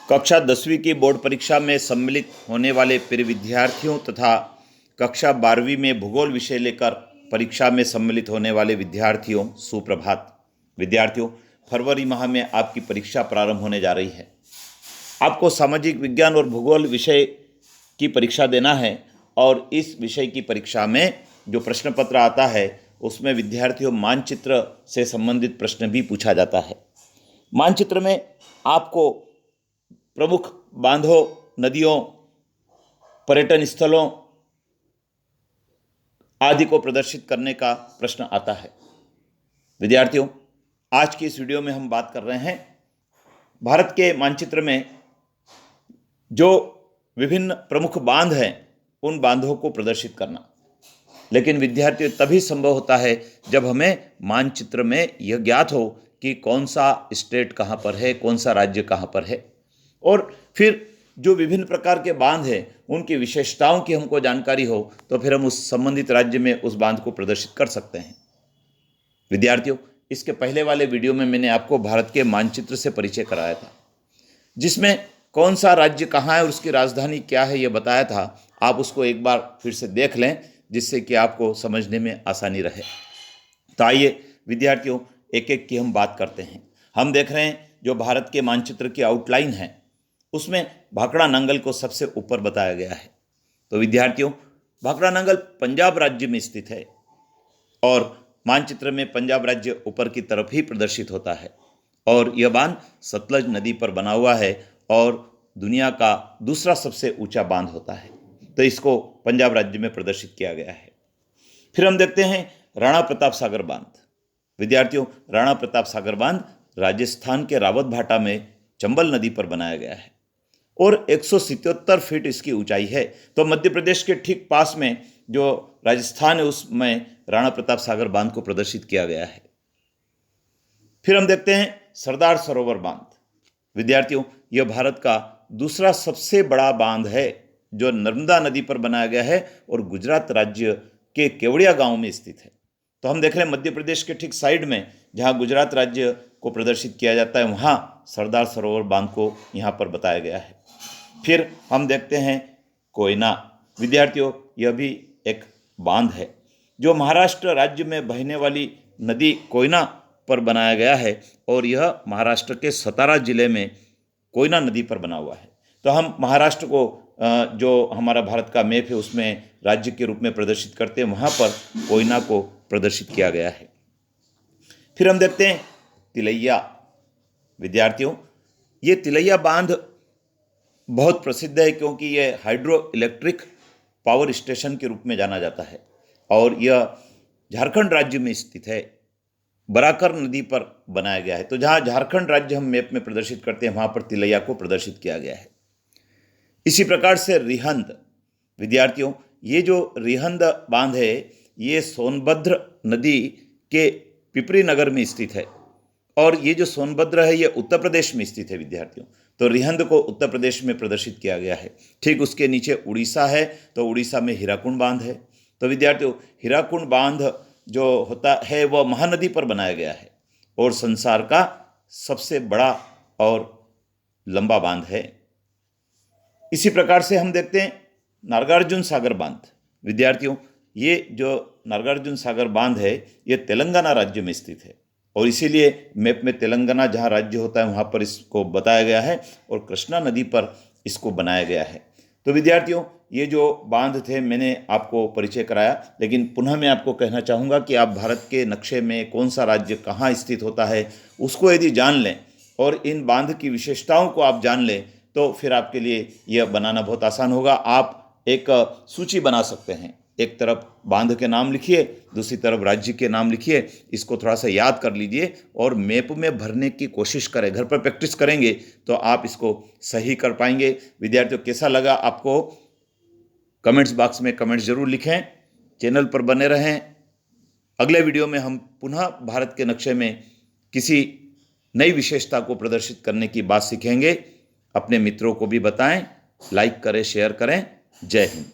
कक्षा 10वीं की बोर्ड परीक्षा में सम्मिलित होने वाले प्रिय विद्यार्थियों तथा कक्षा 12वीं में भूगोल विषय लेकर परीक्षा में सम्मिलित होने वाले विद्यार्थियों सुप्रभात। विद्यार्थियों, फरवरी माह में आपकी परीक्षा प्रारंभ होने जा रही है। आपको सामाजिक विज्ञान और भूगोल विषय की परीक्षा देना है और इस विषय की परीक्षा में जो प्रश्न पत्र आता है उसमें विद्यार्थियों मानचित्र से संबंधित प्रश्न भी पूछा जाता है। मानचित्र में आपको प्रमुख बांधों, नदियों, पर्यटन स्थलों आदि को प्रदर्शित करने का प्रश्न आता है। विद्यार्थियों, आज की इस वीडियो में हम बात कर रहे हैं भारत के मानचित्र में जो विभिन्न प्रमुख बांध हैं उन बांधों को प्रदर्शित करना। लेकिन विद्यार्थियों, तभी संभव होता है जब हमें मानचित्र में यह ज्ञात हो कि कौन सा स्टेट कहाँ पर है, कौन सा राज्य कहाँ पर है, और फिर जो विभिन्न प्रकार के बांध हैं उनकी विशेषताओं की हमको जानकारी हो तो फिर हम उस संबंधित राज्य में उस बांध को प्रदर्शित कर सकते हैं। विद्यार्थियों, इसके पहले वाले वीडियो में मैंने आपको भारत के मानचित्र से परिचय कराया था, जिसमें कौन सा राज्य कहाँ है और उसकी राजधानी क्या है यह बताया था। आप उसको एक बार फिर से देख लें जिससे कि आपको समझने में आसानी रहे। तो आइए विद्यार्थियों, एक एक की हम बात करते हैं। हम देख रहे हैं जो भारत के मानचित्र की आउटलाइन है उसमें भाखड़ा नंगल को सबसे ऊपर बताया गया है। तो विद्यार्थियों, भाखड़ा नंगल पंजाब राज्य में स्थित है और मानचित्र में पंजाब राज्य ऊपर की तरफ ही प्रदर्शित होता है और यह बांध सतलज नदी पर बना हुआ है और दुनिया का दूसरा सबसे ऊंचा बांध होता है। तो इसको पंजाब राज्य में प्रदर्शित किया गया है। फिर हम देखते हैं राणा प्रताप सागर बांध। विद्यार्थियों, राणा प्रताप सागर बांध राजस्थान के रावत भाटा में चंबल नदी पर बनाया गया है और 177 फीट इसकी ऊंचाई है। तो मध्य प्रदेश के ठीक पास में जो राजस्थान है उसमें राणा प्रताप सागर बांध को प्रदर्शित किया गया है। फिर हम देखते हैं सरदार सरोवर बांध। विद्यार्थियों, यह भारत का दूसरा सबसे बड़ा बांध है जो नर्मदा नदी पर बनाया गया है और गुजरात राज्य के केवड़िया गांव में स्थित है। तो हम देख रहे हैं मध्य प्रदेश के ठीक साइड में जहां गुजरात राज्य को प्रदर्शित किया जाता है वहां सरदार सरोवर बांध को यहां पर बताया गया है। फिर हम देखते हैं कोयना। विद्यार्थियों, यह भी एक बांध है जो महाराष्ट्र राज्य में बहने वाली नदी कोयना पर बनाया गया है और यह महाराष्ट्र के सतारा जिले में कोयना नदी पर बना हुआ है। तो हम महाराष्ट्र को जो हमारा भारत का मैप है उसमें राज्य के रूप में प्रदर्शित करते हैं, वहाँ पर कोयना को प्रदर्शित किया गया है। फिर हम देखते हैं तिलैया। विद्यार्थियों, ये तिलैया बांध बहुत प्रसिद्ध है क्योंकि ये हाइड्रो इलेक्ट्रिक पावर स्टेशन के रूप में जाना जाता है और यह झारखंड राज्य में स्थित है। बराकर नदी पर बनाया गया है। तो जहाँ झारखंड राज्य हम मैप में प्रदर्शित करते हैं वहाँ पर तिलैया को प्रदर्शित किया गया है। इसी प्रकार से रिहंद। विद्यार्थियों, ये जो रिहंद बांध है ये सोनभद्र नदी के पिपरी नगर में स्थित है और ये जो सोनभद्र है ये उत्तर प्रदेश में स्थित है। विद्यार्थियों, तो रिहंद को उत्तर प्रदेश में प्रदर्शित किया गया है। ठीक उसके नीचे उड़ीसा है, तो उड़ीसा में हीराकुंड बांध है। तो विद्यार्थियों, हीराकुंड बांध जो होता है वह महानदी पर बनाया गया है और संसार का सबसे बड़ा और लंबा बांध है। इसी प्रकार से हम देखते हैं नागार्जुन सागर बांध। विद्यार्थियों, ये जो नागार्जुन सागर बांध है ये तेलंगाना राज्य में स्थित है और इसीलिए मैप में तेलंगाना जहाँ राज्य होता है वहाँ पर इसको बताया गया है और कृष्णा नदी पर इसको बनाया गया है। तो विद्यार्थियों, ये जो बांध थे मैंने आपको परिचय कराया, लेकिन पुनः मैं आपको कहना चाहूँगा कि आप भारत के नक्शे में कौन सा राज्य कहाँ स्थित होता है उसको यदि जान लें और इन बांध की विशेषताओं को आप जान लें तो फिर आपके लिए यह बनाना बहुत आसान होगा। आप एक सूची बना सकते हैं। एक तरफ बांध के नाम लिखिए, दूसरी तरफ राज्य के नाम लिखिए, इसको थोड़ा सा याद कर लीजिए और मैप में भरने की कोशिश करें। घर पर प्रैक्टिस करेंगे तो आप इसको सही कर पाएंगे। विद्यार्थियों, कैसा लगा आपको कमेंट्स बॉक्स में कमेंट्स जरूर लिखें। चैनल पर बने रहें। अगले वीडियो में हम पुनः भारत के नक्शे में किसी नई विशेषता को प्रदर्शित करने की बात सीखेंगे। अपने मित्रों को भी बताएं, लाइक करें, शेयर करें। जय हिंद।